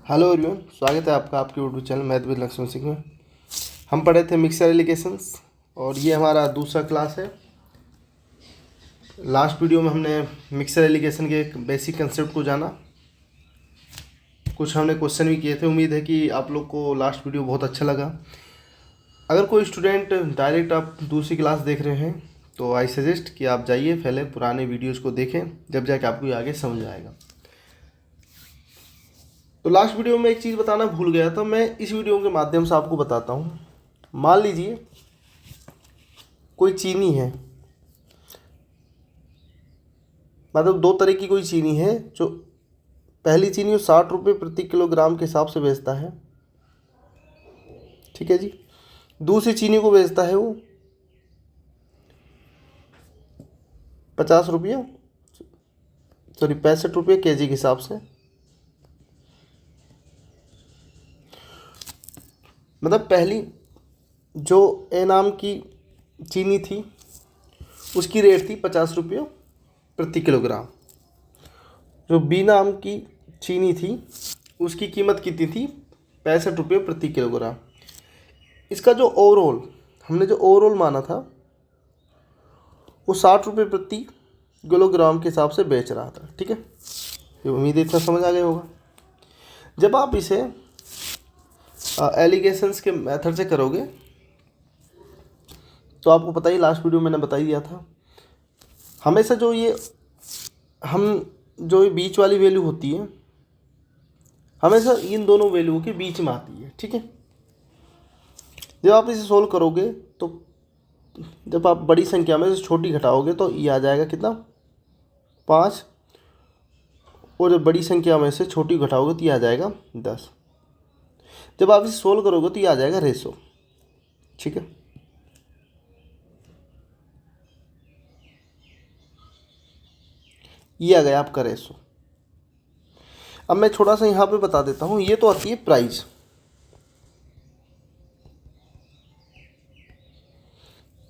Hello everyone, स्वागत है आपका आपके YouTube channel math with Lakshman Singh में। हम पढ़े थे मिक्सर एलिगेशंस और ये हमारा दूसरा क्लास है। लास्ट वीडियो में हमने मिक्सर एलिगेशन के एक बेसिक कंसेप्ट को जाना, कुछ हमने क्वेश्चन भी किए थे। उम्मीद है कि आप लोग को लास्ट वीडियो बहुत अच्छा लगा। अगर कोई स्टूडेंट डायरेक्ट आप दूसरी क्लास देख रहे हैं तो आई सजेस्ट कि आप जाइए पहले पुराने वीडियोज़ को देखें, जब जाके आपको आगे समझ आएगा। तो लास्ट वीडियो में एक चीज़ बताना भूल गया था, मैं इस वीडियो के माध्यम से आपको बताता हूँ। मान लीजिए कोई चीनी है, मतलब दो तरह की कोई चीनी है। जो पहली चीनी वो 60 रुपये प्रति किलोग्राम के हिसाब से बेचता है, ठीक है जी। दूसरी चीनी को बेचता है वो 50 रुपये, सॉरी 65 रुपये केजी के हिसाब से। मतलब पहली जो ए नाम की चीनी थी उसकी रेट थी 50 रुपये प्रति किलोग्राम। जो बी नाम की चीनी थी उसकी कीमत कितनी थी? 65 रुपये प्रति किलोग्राम। इसका जो ओवरऑल हमने जो ओवरऑल माना था वो 60 रुपये प्रति किलोग्राम के हिसाब से बेच रहा था, ठीक है। ये उम्मीद है इतना समझ आ गया होगा। जब आप इसे एलिगेशंस के मेथड से करोगे तो आपको पता ही, लास्ट वीडियो मैंने बता ही दिया था, हमेशा जो ये बीच वाली वैल्यू होती है हमेशा इन दोनों वैल्यू के बीच में आती है, ठीक है। जब आप इसे सोल्व करोगे तो जब आप बड़ी संख्या में से छोटी घटाओगे तो ये आ जाएगा कितना? 5। और जब बड़ी संख्या में से छोटी घटाओगे तो ये आ जाएगा 10। जब आप इसे सोल्व करोगे तो ये आ जाएगा रेशो, ठीक है। ये आ गया आपका रेशो। अब मैं थोड़ा सा यहाँ पे बता देता हूँ। ये तो आती है प्राइस,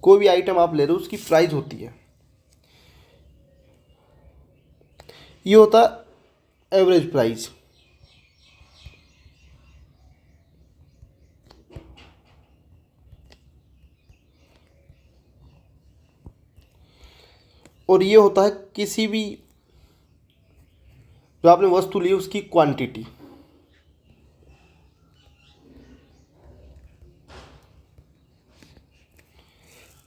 कोई भी आइटम आप ले रहे हो उसकी प्राइस होती है। ये होता है एवरेज प्राइस। और ये होता है किसी भी जो आपने वस्तु ली उसकी क्वांटिटी।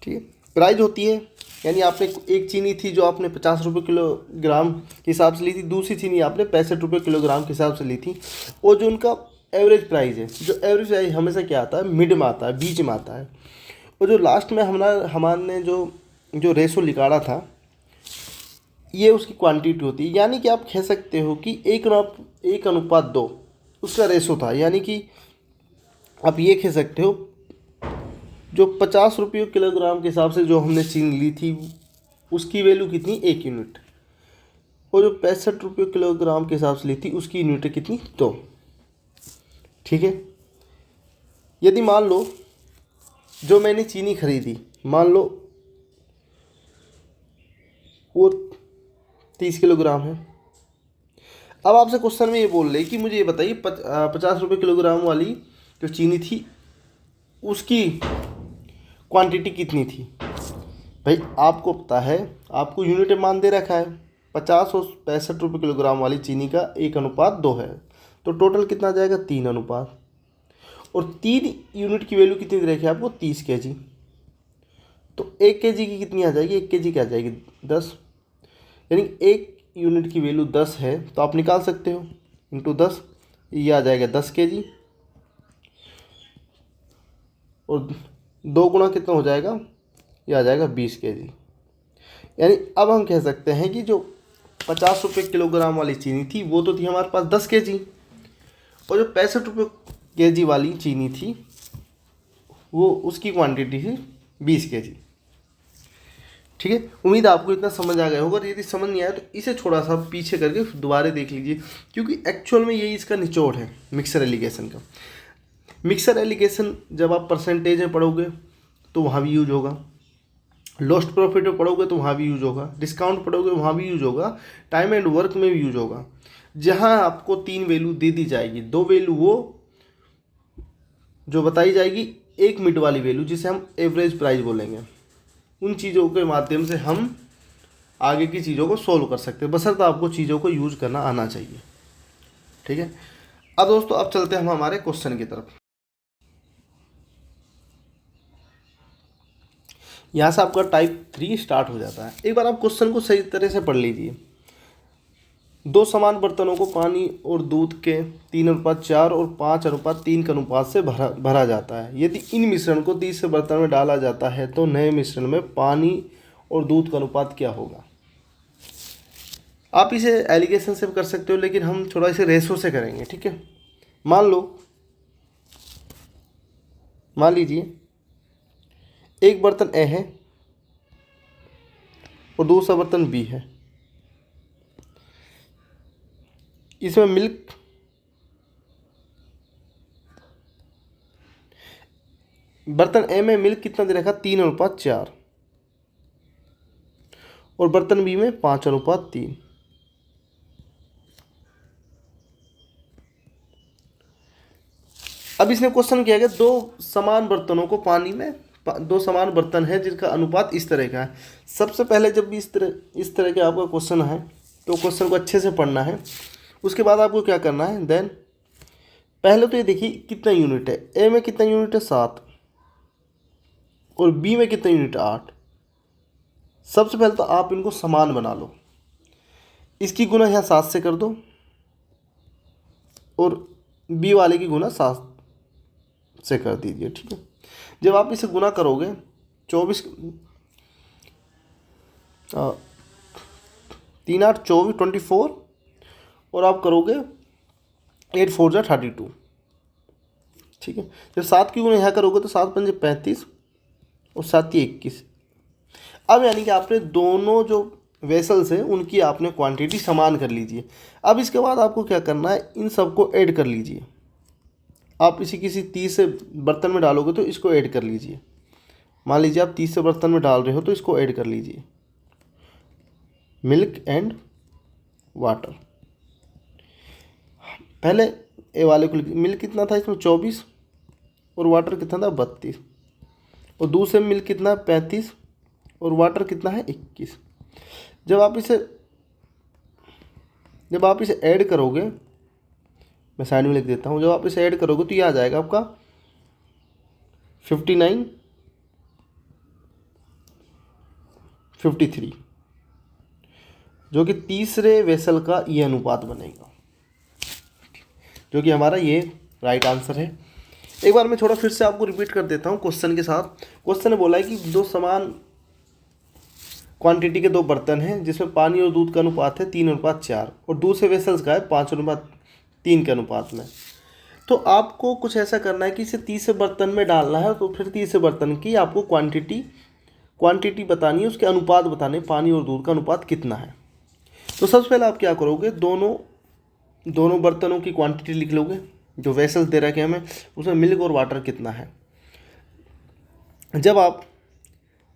ठीक है, प्राइस होती है यानी आपने एक चीनी थी जो आपने 50 रुपये किलोग्राम के हिसाब से ली थी, दूसरी चीनी आपने 65 रुपये किलोग्राम के हिसाब से ली थी। और जो उनका एवरेज प्राइस है, जो एवरेज प्राइस हमेशा क्या आता है? मिड में आता है, बीच में आता है। और जो लास्ट में हमारे जो रेशो निकाला था ये उसकी क्वांटिटी होती है। यानी कि आप कह सकते हो कि 1:2 उसका रेशो था। यानी कि आप ये कह सकते हो जो 50 रुपये किलोग्राम के हिसाब से जो हमने चीनी ली थी उसकी वैल्यू कितनी? 1 यूनिट। और जो 65 रुपये किलोग्राम के हिसाब से ली थी उसकी यूनिट कितनी? 2, ठीक है। यदि मान लो जो मैंने चीनी खरीदी, मान लो वो 30 किलोग्राम है। अब आपसे क्वेश्चन में ये बोल रहे कि मुझे ये बताइए 50 रुपये किलोग्राम वाली जो चीनी थी उसकी क्वांटिटी कितनी थी? भाई आपको पता है, आपको यूनिट मान दे रखा है। 50 और 65 रुपये किलोग्राम वाली चीनी का 1:2 है, तो टोटल कितना आ जाएगा? 3 अनुपात। और 3 यूनिट की वैल्यू कितनी दे रखी है आपको? 30 केजी। तो 1 केजी की कितनी आ जाएगी? 1 केजी क्या आ जाएगी? 10। यानी 1 यूनिट की वैल्यू 10 है तो आप निकाल सकते हो इंटू 10, ये आ जाएगा 10 केजी। और 2 गुणा कितना हो जाएगा? ये आ जाएगा 20 केजी। यानी अब हम कह सकते हैं कि जो 50 रुपये किलोग्राम वाली चीनी थी वो तो थी हमारे पास 10 केजी, और जो 65 रुपये केजी वाली चीनी थी वो उसकी क्वांटिटी थी 20 केजी, ठीक है। उम्मीद आपको इतना समझ आ गया होगा। यदि समझ नहीं आया तो इसे थोड़ा सा पीछे करके दोबारा देख लीजिए, क्योंकि एक्चुअल में यही इसका निचोड़ है मिक्सर एलिगेशन का। मिक्सर एलिगेशन जब आप परसेंटेज में पढ़ोगे तो वहाँ भी यूज होगा, लॉस्ट प्रॉफिट में पढ़ोगे तो वहाँ भी यूज होगा, डिस्काउंट पढ़ोगे वहाँ भी यूज होगा, टाइम एंड वर्क में भी यूज होगा। जहाँ आपको 3 वैल्यू दे दी जाएगी, 2 वैल्यू वो जो बताई जाएगी, एक मिड वाली वैल्यू जिसे हम एवरेज प्राइस बोलेंगे, उन चीज़ों के माध्यम से हम आगे की चीज़ों को सोल्व कर सकते हैं, बशर्ते आपको चीज़ों को यूज करना आना चाहिए। ठीक है, अब दोस्तों अब चलते हैं हम हमारे क्वेश्चन की तरफ। यहाँ से आपका टाइप 3 स्टार्ट हो जाता है। एक बार आप क्वेश्चन को सही तरह से पढ़ लीजिए। 2 समान बर्तनों को पानी और दूध के 3:4 और 5:3 के अनुपात से भरा जाता है। यदि इन मिश्रण को तीसरे बर्तन में डाला जाता है तो नए मिश्रण में पानी और दूध का अनुपात क्या होगा। आप इसे एलिगेशन से कर सकते हो, लेकिन हम थोड़ा इसे रेशो से करेंगे। ठीक है, मान लीजिए एक बर्तन ए है और दूसरा बर्तन बी है। इसमें मिल्क बर्तन ए में मिल्क कितना दे रखा, 3:4 और बर्तन बी में 5:3। अब इसने क्वेश्चन किया कि 2 समान बर्तनों को पानी में, 2 समान बर्तन है जिनका अनुपात इस तरह का है। सबसे पहले जब भी इस तरह के आपका क्वेश्चन है तो क्वेश्चन को अच्छे से पढ़ना है। उसके बाद आपको क्या करना है, देन पहले तो ये देखिए कितना यूनिट है, ए में कितना यूनिट है 7 और बी में कितना यूनिट 8। सबसे पहले तो आप इनको समान बना लो, इसकी गुना यहाँ 7 से कर दो और बी वाले की गुना 7 से कर दीजिए। ठीक है, जब आप इसे गुना करोगे 24 3 8 24 24 और आप करोगे 8 4 जा 32। ठीक है, जब 7 की गुना यहाँ करोगे तो 7 5 35 और 7 21। अब यानी कि आपने दोनों जो वेसल्स हैं उनकी आपने क्वांटिटी समान कर लीजिए। अब इसके बाद आपको क्या करना है, इन सबको ऐड कर लीजिए। आप इसी किसी तीसरे बर्तन में डालोगे तो इसको ऐड कर लीजिए। मान लीजिए आप तीसरे बर्तन में डाल रहे हो तो इसको ऐड कर लीजिए, मिल्क एंड वाटर। पहले ए वाले को मिल्क कितना था इसमें 24 और वाटर कितना था 32 और दूसरे में मिल्क कितना 35 और वाटर कितना है 21। जब आप इसे ऐड करोगे, मैं साइड में लिख देता हूँ, जब आप इसे ऐड करोगे तो ये आ जाएगा आपका 59 53, जो कि तीसरे वेसल का ये अनुपात बनेगा, जो कि हमारा ये राइट आंसर है। एक बार मैं थोड़ा फिर से आपको रिपीट कर देता हूँ क्वेश्चन के साथ। क्वेश्चन ने बोला है कि 2 समान क्वांटिटी के 2 बर्तन हैं जिसमें पानी और दूध का अनुपात है 3:4 और दूसरे वेसल्स का है 5:3 के अनुपात में। तो आपको कुछ ऐसा करना है कि इसे तीसरे बर्तन में डालना है, तो फिर तीसरे बर्तन की आपको क्वांटिटी बतानी है, उसके अनुपात बताने, पानी और दूध का अनुपात कितना है। तो सबसे पहले आप क्या करोगे, दोनों बर्तनों की क्वांटिटी लिख लोगे, जो वेसल्स दे रखे हमें उसमें मिल्क और वाटर कितना है। जब आप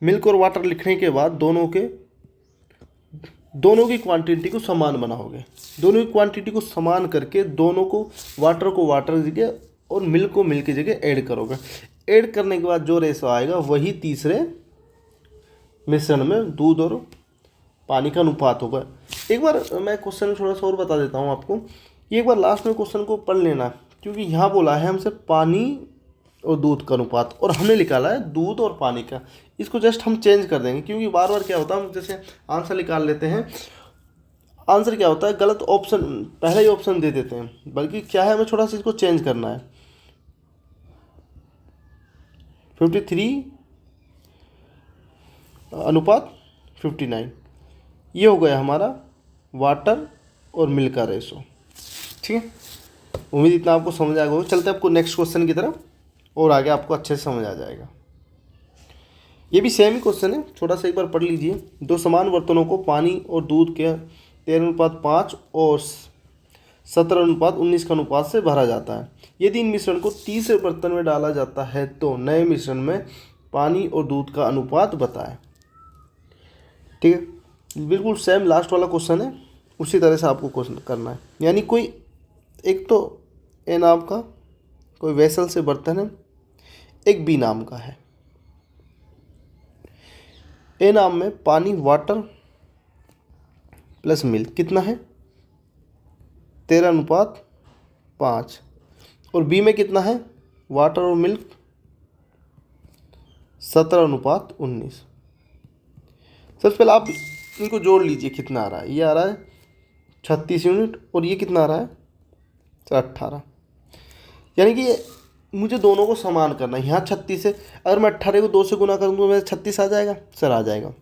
मिल्क और वाटर लिखने के बाद दोनों की क्वांटिटी को समान बनाओगे। दोनों की क्वांटिटी को समान करके दोनों को वाटर की जगह और मिल्क को मिल्क की जगह ऐड करोगे। ऐड करने के बाद जो रेशो आएगा वही तीसरे मिश्रण में दूध और पानी का अनुपात होगा। एक बार मैं क्वेश्चन थोड़ा सा और बता देता हूँ आपको। एक बार लास्ट में क्वेश्चन को पढ़ लेना, क्योंकि यहाँ बोला है हमसे पानी और दूध का अनुपात और हमने निकाला है दूध और पानी का। इसको जस्ट हम चेंज कर देंगे, क्योंकि बार बार क्या होता है हम जैसे आंसर निकाल लेते हैं, आंसर क्या होता है गलत ऑप्शन पहले ही ऑप्शन दे देते हैं, बल्कि क्या है हमें थोड़ा सा इसको चेंज करना है। 53 अनुपात 59, ये हो गया हमारा वाटर और मिल्क का रेशो। ठीक है, उम्मीद इतना आपको समझ आएगा होगा। चलते हैं आपको नेक्स्ट क्वेश्चन की तरफ और आगे आपको अच्छे से समझ आ जाएगा। ये भी सेम ही क्वेश्चन है, छोटा सा एक बार पढ़ लीजिए। 2 समान बर्तनों को पानी और दूध के 13:5 और 17:19 का अनुपात से भरा जाता है। यदि इन मिश्रण को तीसरे बर्तन में डाला जाता है तो नए मिश्रण में पानी और दूध का अनुपात बताएं। ठीक है, बिल्कुल सेम लास्ट वाला क्वेश्चन है, उसी तरह से आपको क्वेश्चन करना है। यानी कोई एक तो ए नाम का कोई वेसल से बर्तन है, एक बी नाम का है। ए नाम में पानी वाटर प्लस मिल्क कितना है 13:5, और बी में कितना है वाटर और मिल्क 17:19। सबसे पहले आप इनको जोड़ लीजिए, कितना आ रहा है, ये आ रहा है 36 यूनिट और ये कितना आ रहा है 18। यानी कि मुझे दोनों को समान करना है। यहाँ 36 है, अगर मैं 18 को 2 से गुना करूँ तो मेरा 36 आ जाएगा सर, आ जाएगा।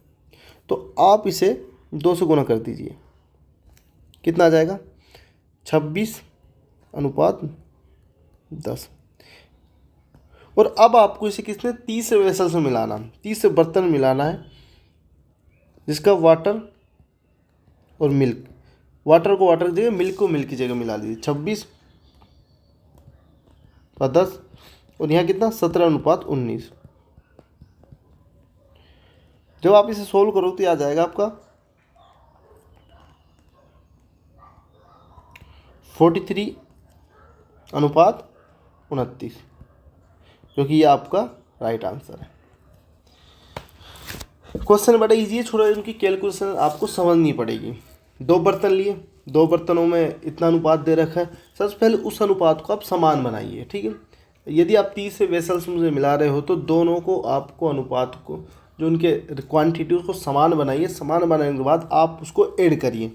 तो आप इसे 2 से गुना कर दीजिए, कितना आ जाएगा 26:10। और अब आपको इसे किसने 30 वेसल से मिलाना, 30 से बर्तन मिलाना है, जिसका वाटर और मिल्क, वाटर को वाटर की जगह मिल्क को मिल्क की जगह मिला दीजिए। 26/10 और यहाँ कितना 17:19। जब आप इसे सोल्व करो तो आ जाएगा आपका 43:29, क्योंकि ये आपका राइट आंसर है। क्वेश्चन बड़ा इजी है, थोड़ा इनकी कैलकुलेशन आपको समझनी पड़ेगी। 2 बर्तन लिए, 2 बर्तनों में इतना अनुपात दे रखा है, सबसे पहले उस अनुपात को आप समान बनाइए। ठीक है, यदि आप 30 से वेसल्स मुझे मिला रहे हो तो दोनों को आपको अनुपात को जो उनके क्वांटिटी उसको समान बनाइए। समान बनाने के बाद आप उसको ऐड करिए,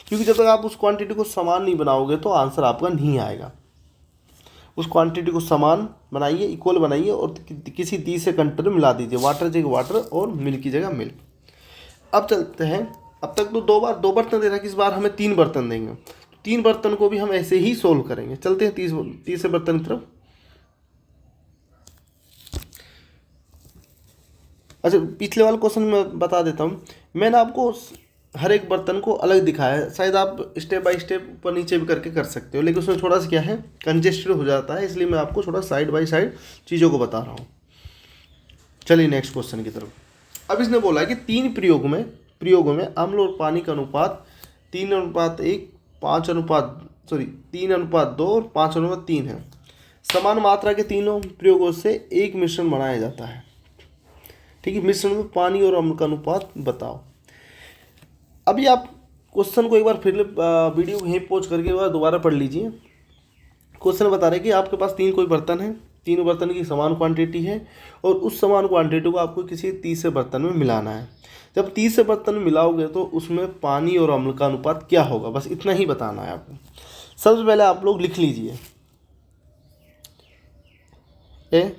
क्योंकि जब तक आप उस क्वांटिटी को समान नहीं बनाओगे तो आंसर आपका नहीं आएगा। उस क्वांटिटी को समान बनाइए, इक्वल बनाइए और किसी 30 से कंटेनर में मिला दीजिए, वाटर जगह वाटर और मिल्क की जगह मिल्क। अब चलते हैं, अब तक तो 2 बर्तन दे रहा है, इस बार हमें 3 बर्तन देंगे। 3 बर्तन को भी हम ऐसे ही सोल्व करेंगे। चलते हैं 30 बर्तन की तरफ। अच्छा, पिछले वाला क्वेश्चन मैं बता देता हूँ। मैंने आपको हर एक बर्तन को अलग दिखाया है, शायद आप स्टेप बाय स्टेप ऊपर नीचे भी करके कर सकते हो, लेकिन उसमें थोड़ा सा क्या है कंजेस्टेड हो जाता है, इसलिए मैं आपको थोड़ा साइड बाय साइड चीज़ों को बता रहा हूँ। चलिए नेक्स्ट क्वेश्चन की तरफ। अब इसने बोला है कि 3 प्रयोगों में अम्ल और पानी का अनुपात 3:1, 3:2 और 5:3 है। समान मात्रा के तीनों प्रयोगों से एक मिश्रण बनाया जाता है। ठीक है, मिश्रण में पानी और अम्ल का अनुपात बताओ। अभी आप क्वेश्चन को एक बार फिर वीडियो यहीं पॉज करके एक बार दोबारा पढ़ लीजिए। क्वेश्चन बता रहे हैं कि आपके पास 3 कोई बर्तन है, तीनों बर्तन की समान क्वांटिटी है और उस समान क्वांटिटी को आपको किसी 30 से बर्तन में मिलाना है। जब 30 से बर्तन में मिलाओगे तो उसमें पानी और अम्ल का अनुपात क्या होगा, बस इतना ही बताना है आपको। सबसे पहले आप लोग लिख लीजिए ए,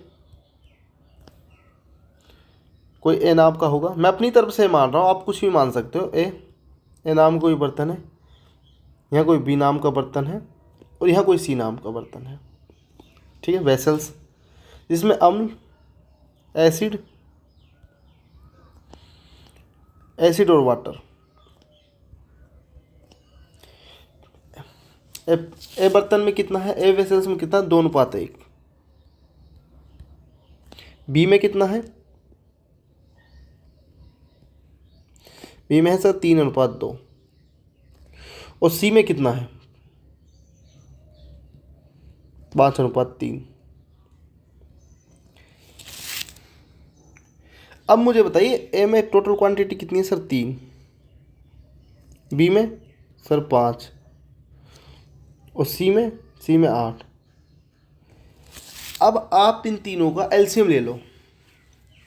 कोई ए नाम का होगा, मैं अपनी तरफ से मान रहा हूँ, आप कुछ भी मान सकते हो। ए नाम कोई बर्तन है, यहाँ कोई बी नाम का बर्तन है और यहाँ कोई सी नाम का बर्तन है। ठीक है, वेसल्स जिसमें अम्ल, एसिड और वाटर। ए बर्तन में कितना है, ए वेसल्स में कितना 2:1। बी में कितना है, बी में है सर 3:2 और सी में कितना है 5:3। अब मुझे बताइए ए में टोटल क्वांटिटी कितनी है सर 3, बी में सर 5 और सी में 8। अब आप इन तीनों का एलसीएम ले लो।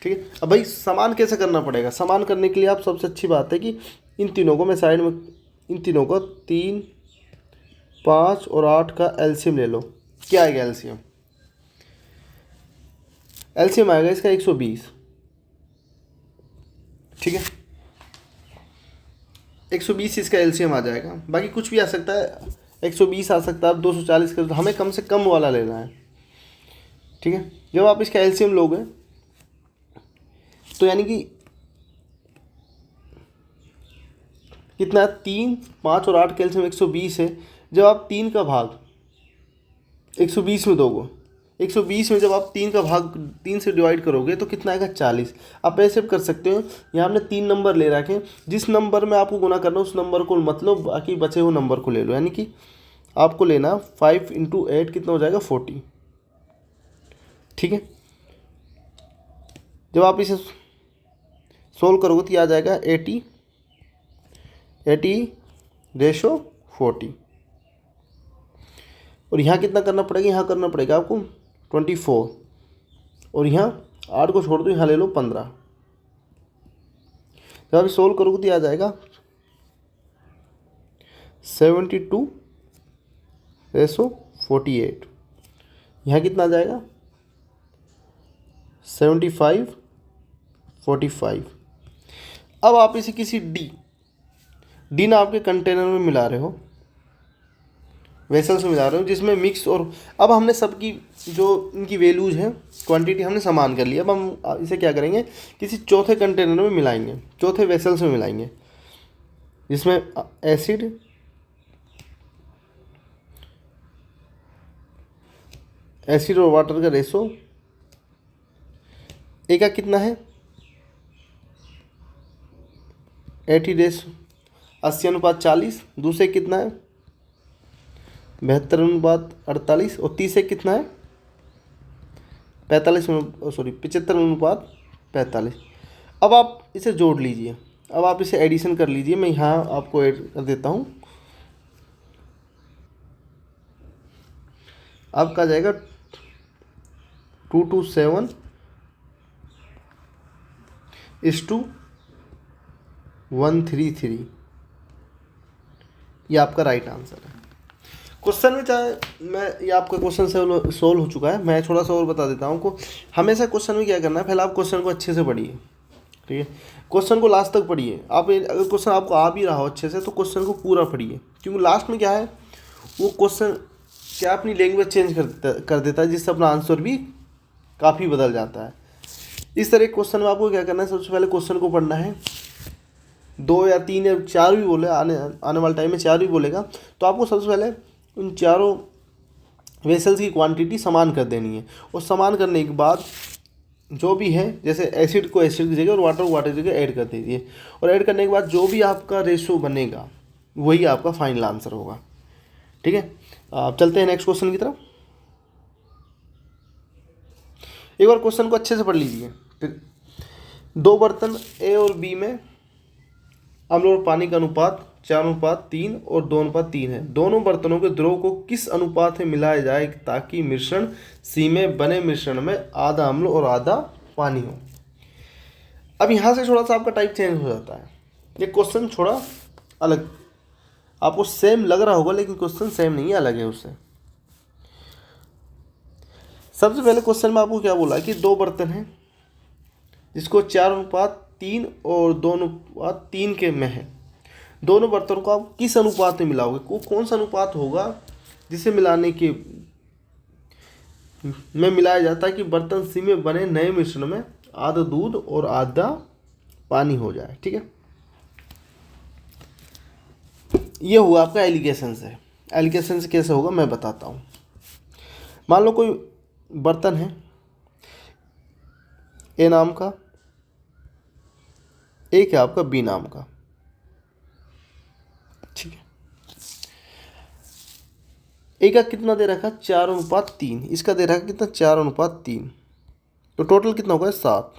ठीक है, अब भाई समान कैसे करना पड़ेगा, समान करने के लिए आप सबसे अच्छी बात है कि इन तीनों को मैं साइड में, इन तीनों को 3, 5 और 8 का एलसीएम ले लो। क्या आएगा एलसीएम, एलसीएम आएगा इसका 120। ठीक है, 120 इसका एलसीएम आ जाएगा, बाकी कुछ भी आ सकता है, 120 आ सकता है, 240 का, हमें कम से कम वाला लेना है। ठीक है, जब आप इसका एलसीएम लोगे तो यानी कि कितना है 3, 5 और 8 का एलसीएम 120 है। जब आप 3 का भाग 120 में दोगे 120 में जब आप 3 का भाग 3 से डिवाइड करोगे तो कितना आएगा 40। आप ऐसे कर सकते हो, यहाँ हमने 3 नंबर ले रखे, जिस नंबर में आपको गुना करना उस नंबर को मतलब बाकी बचे हुए नंबर को ले लो, यानी कि आपको लेना 5 × 8 कितना हो जाएगा 40। ठीक है, जब आप इसे सोल्व करोगे तो ये आ जाएगा 80/40। और यहाँ कितना करना पड़ेगा, यहाँ करना पड़ेगा आपको 24, और यहाँ 8 को छोड़ दो, यहाँ ले लो 15। जब आप सोल्व करोगे तो ये आ जाएगा 72/48। यहाँ कितना आ जाएगा 75/45। अब आप इसे किसी डी ना आपके कंटेनर में मिला रहे हो, वेसल्स में मिला रहे हो, जिसमें मिक्स, और अब हमने सबकी जो इनकी वैल्यूज हैं, क्वांटिटी हमने समान कर ली। अब हम इसे क्या करेंगे, किसी चौथे कंटेनर में मिलाएंगे, चौथे वेसल्स में मिलाएंगे, जिसमें एसिड और वाटर का रेशो एक का कितना है 80/80:40। दूसरे कितना है 72/48, और तीसरे कितना है 75/45। अब आप इसे जोड़ लीजिए, अब आप इसे एडिशन कर लीजिए। मैं यहाँ आपको ऐड कर देता हूँ, आपका आ जाएगा 227:133। ये आपका राइट आंसर है। क्वेश्चन में चाहे मैं ये आपका क्वेश्चन सोल्व हो चुका है, मैं थोड़ा सा और बता देता हूँ आपको। हमेशा क्वेश्चन में क्या करना है, पहले आप क्वेश्चन को अच्छे से पढ़िए, ठीक है, क्वेश्चन को लास्ट तक पढ़िए। आप अगर क्वेश्चन आपको आ भी रहा हो अच्छे से तो क्वेश्चन को पूरा पढ़िए, क्योंकि लास्ट में क्या है, वो क्वेश्चन क्या अपनी लैंग्वेज चेंज कर देता है, जिससे अपना आंसर भी काफ़ी बदल जाता है। इस तरह क्वेश्चन में आपको क्या करना है, सबसे पहले क्वेश्चन को पढ़ना है। 2 या 3 या 4 भी बोले, आने वाले टाइम में 4 भी बोलेगा, तो आपको सबसे पहले उन चारों वेसल्स की क्वांटिटी समान कर देनी है, और समान करने के बाद जो भी है, जैसे एसिड को एसिड की जगह और वाटर को वाटर की जगह ऐड कर दीजिए, और ऐड करने के बाद जो भी आपका रेशो बनेगा वही आपका फाइनल आंसर होगा। ठीक है, आप चलते हैं नेक्स्ट क्वेश्चन की तरफ। एक बार क्वेश्चन को अच्छे से पढ़ लीजिए। 2 बर्तन ए और बी में अम्ल और पानी का अनुपात 4:3 और 2:3 है। दोनों बर्तनों के द्रव को किस अनुपात में मिलाया जाए ताकि मिश्रण सी में बने मिश्रण में आधा अम्ल और आधा पानी हो। अब यहाँ से थोड़ा सा आपका टाइप चेंज हो जाता है। ये क्वेश्चन थोड़ा अलग, आपको सेम लग रहा होगा, लेकिन क्वेश्चन सेम नहीं है, अलग है उससे। सबसे पहले क्वेश्चन में आपको क्या बोला कि 2 बर्तन हैं जिसको 4:3 और 2:3 के में है। दोनों बर्तनों को आप किस अनुपात में मिलाओगे, कौन सा अनुपात होगा जिसे मिलाने के में मिलाया जाता है कि बर्तन सी में बने नए मिश्रण में आधा दूध और आधा पानी हो जाए। ठीक है, ये हुआ आपका एलिगेशन से। एलिगेशन से कैसे होगा मैं बताता हूँ। मान लो कोई बर्तन है ए नाम का, एक है आपका बी नाम का। ठीक है, ए का कितना दे रखा 4:3, इसका दे रखा कितना 4:3, तो टोटल कितना होगा 7।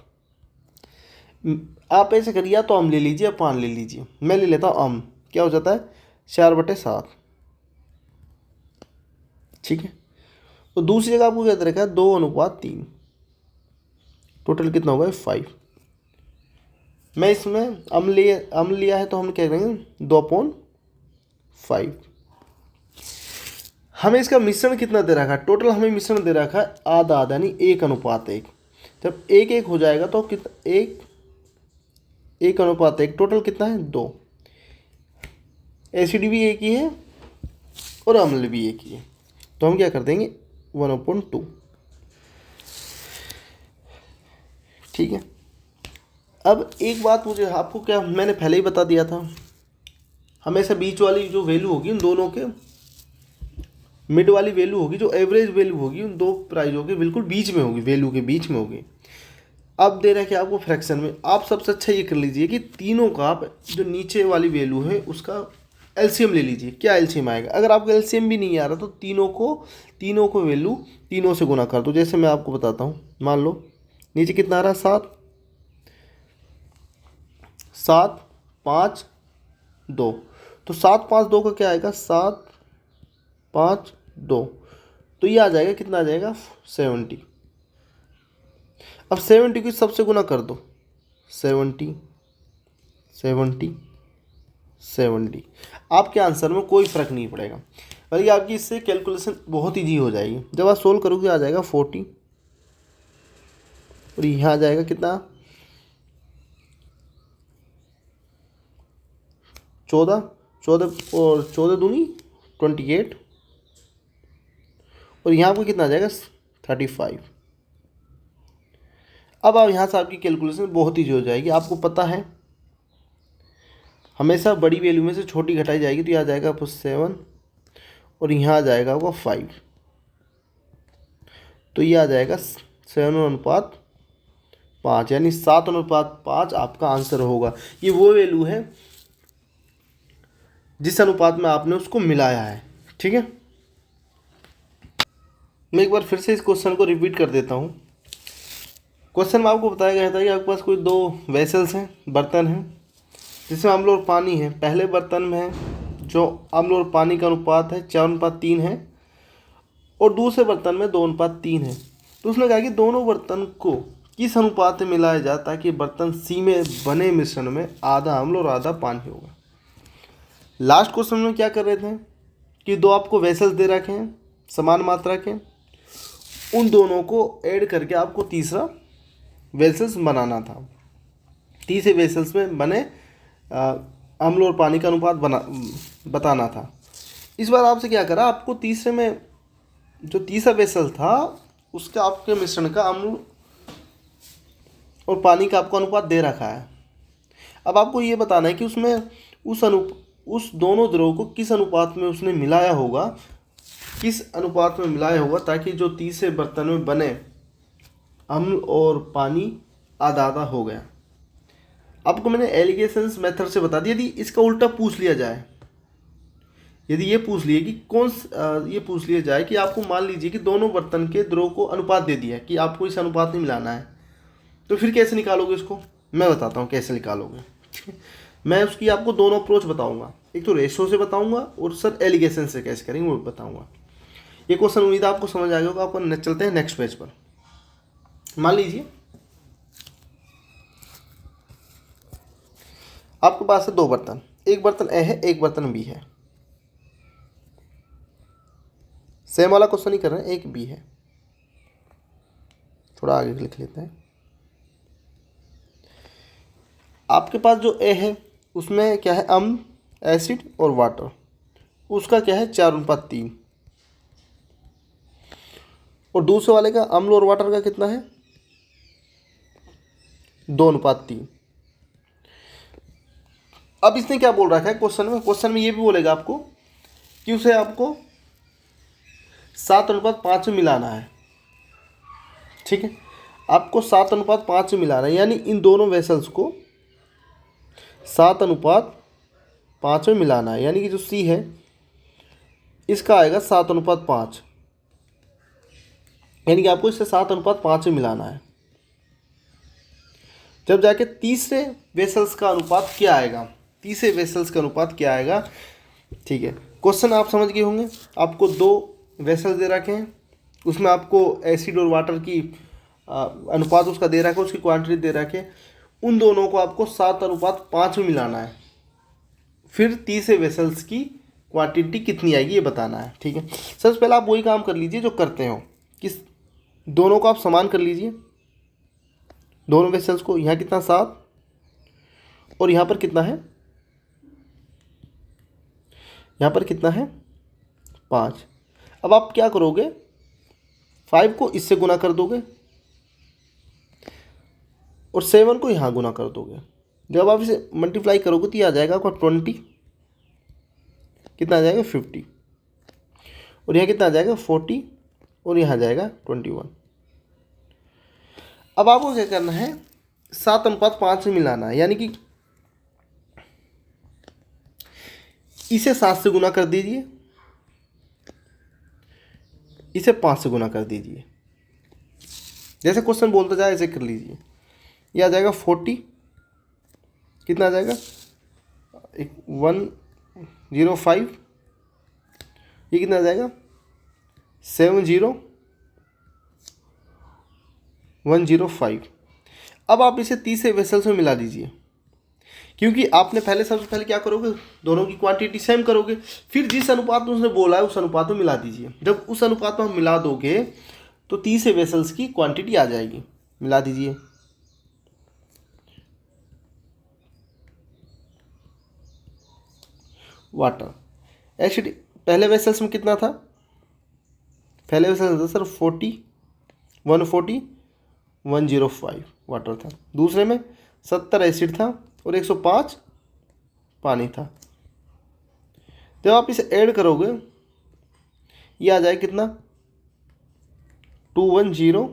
आप ऐसे करिए, या तो अम ले लीजिए या पान ले लीजिए। मैं ले लेता हूँ अम, क्या हो जाता है 4/7। ठीक है, तो दूसरी जगह आपको क्या दे रखा है 2:3, टोटल कितना होगा 5। मैं इसमें अम लिया है तो हम क्या करेंगे 2/5। हमें इसका मिश्रण कितना दे रखा है, टोटल हमें मिश्रण दे रखा है आधा आधा, यानी 1:1। जब 1:1 हो जाएगा तो कितना 1:1, टोटल कितना है 2। एसिड भी एक ही है और अम्ल भी एक ही है, तो हम क्या कर देंगे 1/2। ठीक है, अब एक बात मुझे आपको क्या मैंने पहले ही बता दिया था, हमेशा बीच वाली जो वैल्यू होगी इन दोनों के मिड वाली वैल्यू होगी, जो एवरेज वैल्यू होगी उन दो प्राइजों के बिल्कुल बीच में होगी, वैल्यू के बीच में होगी। अब दे रहा है कि आपको फ्रैक्शन में, आप सबसे अच्छा ये कर लीजिए कि तीनों का आप जो नीचे वाली वैल्यू है उसका एलसीएम ले लीजिए। क्या एलसीएम आएगा? अगर आपको एलसीएम भी नहीं आ रहा तो तीनों को वैल्यू तीनों से गुना कर दो। जैसे मैं आपको बताता हूँ, मान लो नीचे कितना आ रहा है, 7, 7, 5, 2, तो 7, 5, 2 का क्या आएगा, 7, 5, 2, तो ये आ जाएगा, कितना आ जाएगा, 70। अब 70 को सबसे गुना कर दो, 70, 70, 70, आपके आंसर में कोई फ़र्क नहीं पड़ेगा, बल्कि आपकी इससे कैलकुलेशन बहुत ईजी हो जाएगी। जब आप सोल्व करोगे आ जाएगा 40, और यहाँ आ जाएगा कितना, 14, 14 और 14 दूनी 28, और यहाँ पर कितना आ जाएगा, 35। अब आप यहाँ से आपकी कैलकुलेशन बहुत ईजी हो जाएगी। आपको पता है हमेशा बड़ी वैल्यू में से छोटी घटाई जाएगी, तो यहाँ आ जाएगा आपको 7, और यहाँ आ जाएगा आपको 5, तो ये आ जाएगा 7:5, यानी 7:5 आपका आंसर होगा। ये वो वैल्यू है जिस अनुपात में आपने उसको मिलाया है। ठीक है, मैं एक बार फिर से इस क्वेश्चन को रिपीट कर देता हूँ। क्वेश्चन में आपको बताया गया था कि आपके पास कोई दो वेसल्स हैं, बर्तन हैं, जिसमें अम्ल और पानी है। पहले बर्तन में है जो अम्ल और पानी का अनुपात है 4:3 है, और दूसरे बर्तन में 2:3 है। तो उसने कहा कि दोनों बर्तन को किस अनुपात में मिलाया जाए ताकि बर्तन सी में बने मिश्रण में आधा अम्ल और आधा पानी होगा। लास्ट क्वेश्चन में क्या कर रहे थे कि दो आपको वेसल्स दे रखे हैं समान मात्रा के, उन दोनों को ऐड करके आपको तीसरा वेसल्स बनाना था। तीसरे वेसल्स में बने अम्ल और पानी का अनुपात बताना था। इस बार आपसे क्या करा, आपको तीसरे में जो तीसरा वेसल था उसका आपके मिश्रण का अम्ल और पानी का आपको अनुपात दे रखा है। अब आपको ये बताना है कि उसमें उस दोनों द्रव को किस अनुपात में उसने मिलाया होगा, किस अनुपात में मिलाया होगा ताकि जो तीसरे बर्तन में बने अम्ल और पानी आधा आधा हो गया। आपको मैंने एलिगेशंस मेथड से बता दिया। यदि इसका उल्टा पूछ लिया जाए, यदि ये पूछ लिए कि ये पूछ लिया जाए कि आपको मान लीजिए कि दोनों बर्तन के द्रव को अनुपात दे दिया है कि आपको इस अनुपात में मिलाना है, तो फिर कैसे निकालोगे इसको? मैं बताता हूँ कैसे निकालोगे। ठीक है, मैं उसकी आपको दोनों अप्रोच बताऊंगा, एक तो रेशो से बताऊंगा और सर एलिगेशन से कैसे करेंगे वो बताऊंगा। ये क्वेश्चन उम्मीद आपको समझ आ गया होगा। अपन चलते हैं नेक्स्ट पेज पर। मान लीजिए आपके पास है दो बर्तन, एक बर्तन ए है एक बर्तन बी है। सेम वाला क्वेश्चन ही कर रहे हैं, एक बी है। थोड़ा आगे लिख लेते हैं। आपके पास जो ए है उसमें क्या है, अम्ल, एसिड और वाटर, उसका क्या है 4:3, और दूसरे वाले का अम्ल और वाटर का कितना है 2:3। अब इसने क्या बोल रखा है क्वेश्चन में ये भी बोलेगा आपको कि उसे आपको 7:5 में मिलाना है। ठीक है, आपको 7:5 में मिलाना है, यानी इन दोनों वेसल्स को 7:5 में मिलाना है। यानी कि जो सी है इसका आएगा 7:5, यानी कि आपको इसे 7:5 में मिलाना है। जब जाके तीसरे वेसल्स का अनुपात क्या आएगा, तीसरे वेसल्स का अनुपात क्या आएगा। ठीक है, क्वेश्चन आप समझ गए होंगे। आपको दो वेसल्स दे रखे हैं, उसमें आपको एसिड और वाटर की अनुपात उसका दे रखा है, उसकी क्वांटिटी दे रखे, उन दोनों को आपको 7:5 में मिलाना है। फिर तीसरे वेसल्स की क्वांटिटी कितनी आएगी ये बताना है। ठीक है, सबसे पहले आप वही काम कर लीजिए जो करते हो, किस दोनों को आप समान कर लीजिए, दोनों वेसल्स को। यहाँ कितना 7 और यहाँ पर कितना है, यहाँ पर कितना है 5। अब आप क्या करोगे, 5 को इससे गुना कर दोगे और 7 को यहाँ गुना कर दोगे। जब आप इसे मल्टीप्लाई करोगे तो ये आ जाएगा आपका 20, कितना आ जाएगा 50, और यहाँ कितना आ जाएगा 40 और यहाँ जाएगा 21। अब आपको क्या करना है 7:5 में मिलाना है, यानी कि इसे 7 से गुना कर दीजिए, इसे 5 से गुना कर दीजिए, जैसे क्वेश्चन बोलता जाए ऐसे कर लीजिए। ये आ जाएगा 40, कितना आ जाएगा 105, ये कितना आ जाएगा 70105। अब आप इसे 30 से वेसल्स में मिला दीजिए, क्योंकि आपने सबसे पहले क्या करोगे, दोनों की क्वांटिटी सेम करोगे, फिर जिस अनुपात में उसने बोला है उस अनुपात में मिला दीजिए। जब उस अनुपात में हम मिला दोगे तो 30 से वेसल्स की क्वांटिटी आ जाएगी। मिला दीजिए, वाटर एसिड पहले वेसल्स में कितना था, पहले वेसल्स था सर 40 140 105 वाटर था, दूसरे में 70 एसिड था और 105 पानी था। जब आप इसे ऐड करोगे ये आ जाएगा कितना 210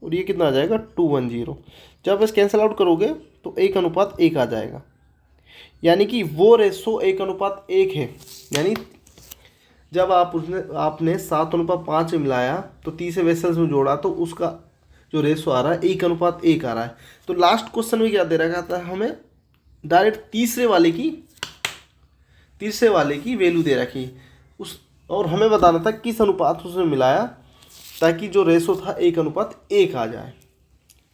और ये कितना आ जाएगा 210। जब आप इसे कैंसिल आउट करोगे तो 1:1 आ जाएगा, यानी कि वो रेशो 1:1 है। यानी जब आपने 7:5 में मिलाया तो 30 वेसल्स में जोड़ा तो उसका जो रेशो आ रहा है 1:1 आ रहा है। तो लास्ट क्वेश्चन में क्या दे रखा था हमें, डायरेक्ट तीसरे वाले की वैल्यू दे रखी उस, और हमें बताना था किस अनुपात उसमें मिलाया ताकि जो रेशो था 1:1 आ जाए।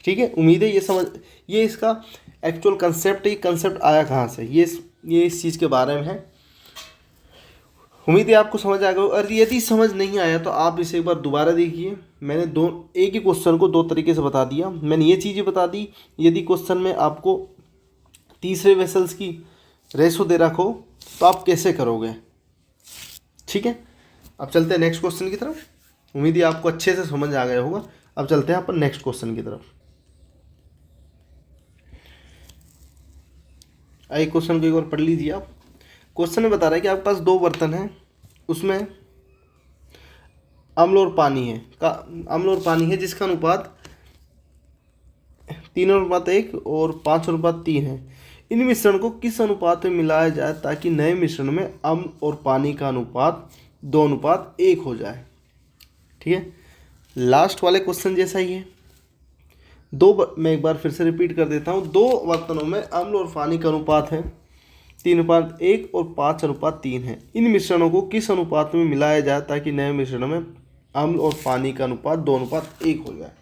ठीक है, उम्मीद है ये इसका एक्चुअल कंसेप्ट, ये कंसेप्ट आया कहाँ से, ये इस चीज़ के बारे में है। उम्मीद है आपको समझ आ गया। और यदि समझ नहीं आया तो आप इसे एक बार दोबारा देखिए। मैंने एक ही क्वेश्चन को 2 तरीके से बता दिया। मैंने ये चीज़ें बता दी। यदि क्वेश्चन में आपको तीसरे वेसल्स की रेशो दे रखो तो आप कैसे करोगे। ठीक है, अब चलते हैं नेक्स्ट क्वेश्चन की तरफ। उम्मीद है आपको अच्छे से समझ आ गया होगा। अब चलते हैं अपन नेक्स्ट क्वेश्चन की तरफ। आइए क्वेश्चन को एक बार पढ़ लीजिए आप। क्वेश्चन में बता रहा है कि आपके पास 2 बर्तन हैं, उसमें अम्ल और पानी है जिसका अनुपात 3:1 और 5:3 है। इन मिश्रण को किस अनुपात में मिलाया जाए ताकि नए मिश्रण में अम्ल और पानी का अनुपात 2:1 हो जाए। ठीक है, लास्ट वाले क्वेश्चन जैसा ही है। मैं एक बार फिर से रिपीट कर देता हूँ। 2 बर्तनों में अम्ल और पानी का अनुपात है 3:1 और 5:3 है। इन मिश्रणों को किस अनुपात में मिलाया जाए ताकि नए मिश्रण में अम्ल और पानी का अनुपात 2:1 हो जाए।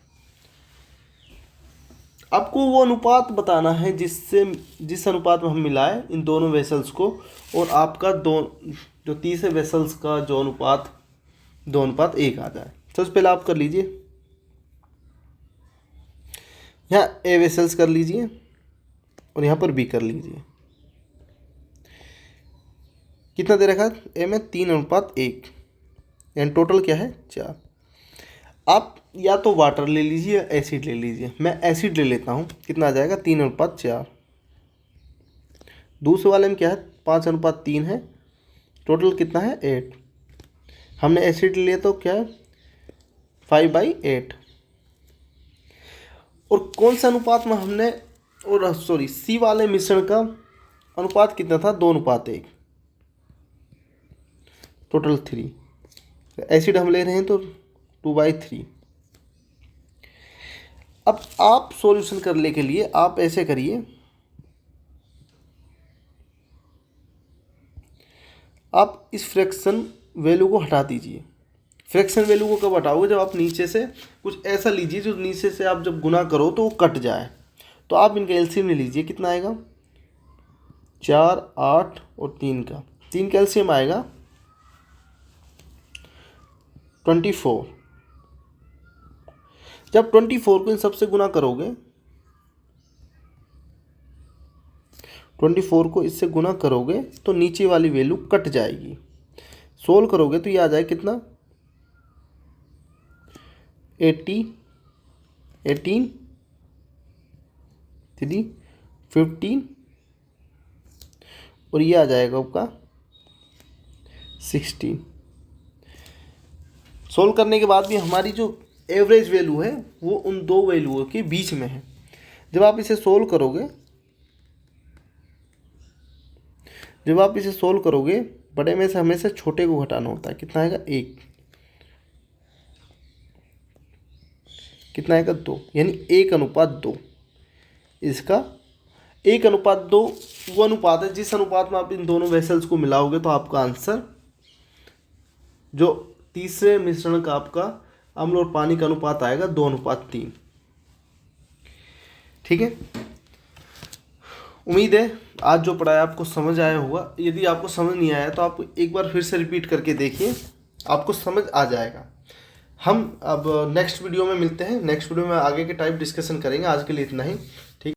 आपको वो अनुपात बताना है जिस अनुपात में हम मिलाएं इन दोनों वेसल्स को, और आपका जो तीसरे वेसल्स का जो अनुपात 2:1 आ जाए। सबसे पहले आप कर लीजिए, यहाँ ए वेसल्स कर लीजिए और यहाँ पर बी कर लीजिए। कितना दे रखा है ए में 3:1, यानी टोटल क्या है 4। आप या तो वाटर ले लीजिए या एसिड ले लीजिए। मैं एसिड ले लेता हूँ, कितना आ जाएगा 3:4। दूसरे वाले में क्या है 5:3 है, टोटल कितना है 8। हमने एसिड ले लिया तो क्या है 5/8। और कौन सा अनुपात में हमने, और सॉरी सी वाले मिश्रण का अनुपात कितना था 2:1, टोटल 3। एसिड हम ले रहे हैं तो 2/3। अब आप सॉल्यूशन करने के लिए आप ऐसे करिए, आप इस फ्रैक्शन वैल्यू को हटा दीजिए। फ्रैक्शन वैल्यू को कब हटाओगे, जब आप नीचे से कुछ ऐसा लीजिए जो नीचे से आप जब गुना करो तो वो कट जाए। तो आप इनका एलसीएम ले लीजिए, कितना आएगा 4, 8 और 3 का 3 का एलसीएम आएगा 24। जब 24 को इन सबसे गुना करोगे, 24 को इससे गुना करोगे तो नीचे वाली वैल्यू कट जाएगी। सोल्व करोगे तो ये आ जाए कितना 80, 18, 3, 15 और ये आ जाएगा आपका 16। सोल्व करने के बाद भी हमारी जो एवरेज वैल्यू है वो उन दो वैल्यूओं के बीच में है। जब आप इसे सोल्व करोगे बड़े में से हमेशा छोटे को घटाना होता है। कितना आएगा 1, कितना आएगा 2, यानी 1:2। इसका 1:2 वो अनुपात है जिस अनुपात में आप इन दोनों वेसल्स को मिलाओगे तो आपका आंसर जो तीसरे मिश्रण का आपका अम्ल और पानी का अनुपात आएगा 2:3। ठीक है, उम्मीद है आज जो पढ़ाया आपको समझ आया होगा। यदि आपको समझ नहीं आया तो आप एक बार फिर से रिपीट करके देखिए, आपको समझ आ जाएगा। हम अब नेक्स्ट वीडियो में मिलते हैं। नेक्स्ट वीडियो में आगे के टाइप डिस्कशन करेंगे। आज के लिए इतना ही। ठीक।